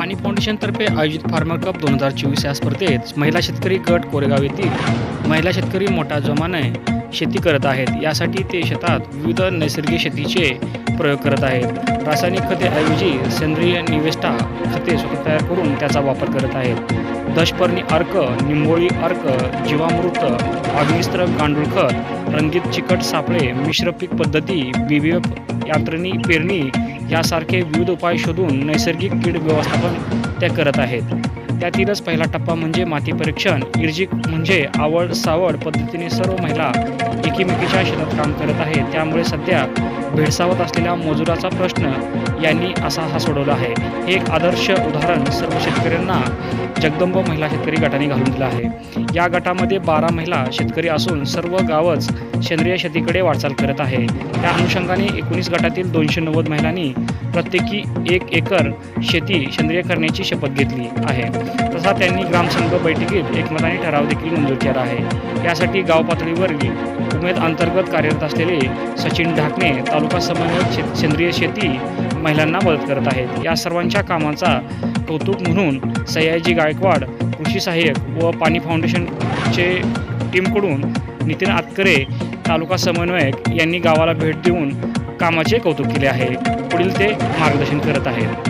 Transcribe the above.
पाणी फाउंडेशनतर्फे आयोजित farmer cup 2024 या स्पर्धेत महिला शेतकरी गट कोरेगाव येथील महिला शेतकरी मोठ्या जोमाने शेती करत आहेत। यासाठी ते शेतात विविध नैसर्गिक शेतीचे प्रयोग करत आहेत। रासायनिक खतेऐवजी सेंद्रिय निविष्ठा खते स्वतः तयार करून त्याचा वापर करत आहेत। दशपर्णी अर्क, निंबोळी अर्क, जीवामृत, अग्निस्त्र, गांडूळ खत, रंगीत चिकट सापळे, मिश्र पीक पद्धती, BBF, यांत्रिक पेरणी यासारखे विविध उपाय शोधून नैसर्गिक कीड व्यवस्थापन त्या करत आहेत। त्यातीलच पहिला टप्पा म्हणजे माती परीक्षण। इर्जिक म्हणजे आवड सावड पद्धतीने सर्व महिला एकीमेकीच्या शेतात काम करत आहेत। त्यामुळे सध्या भेडसावत असलेल्या मजुराचा प्रश्न यांनी हा सोडवला आहे। हे एक आदर्श उदाहरण सर्व शेतकऱ्यांना जगदंब महिला शेतकरी गटाने घालून दिलं आहे। या गटामध्ये 12 महिला शेतकरी असून सर्व गावच सेंद्रिय शेतीकडे वाटचाल करत आहे। त्या अनुषंगाने 19 गटातील 290 महिलांनी प्रत्येकी 1 एकर शेती सेंद्रिय करण्याची शपथ घेतली आहे। तसा त्यांनी ग्रामसंघ बैठकीत एकमताने ठराव देखील मंजूर केला आहे। यासाठी गाव पातळीवरील उमेद अंतर्गत कार्यरत असलेले सचिन ढाकणे तालुका समन्वयक सेंद्रिय शेती महिलांना मदत करत आहेत। या सर्वांच्या कामाचा कौतुक म्हणून सयाजी गायकवाड कृषी सहाय्यक व पाणी फाउंडेशनचे टीमकडून नितीन आतकरे तालुका समन्वयक यांनी गावाला भेट देऊन कामाचे कौतुक केले आहे। पुढील ते मार्गदर्शन करत आहेत।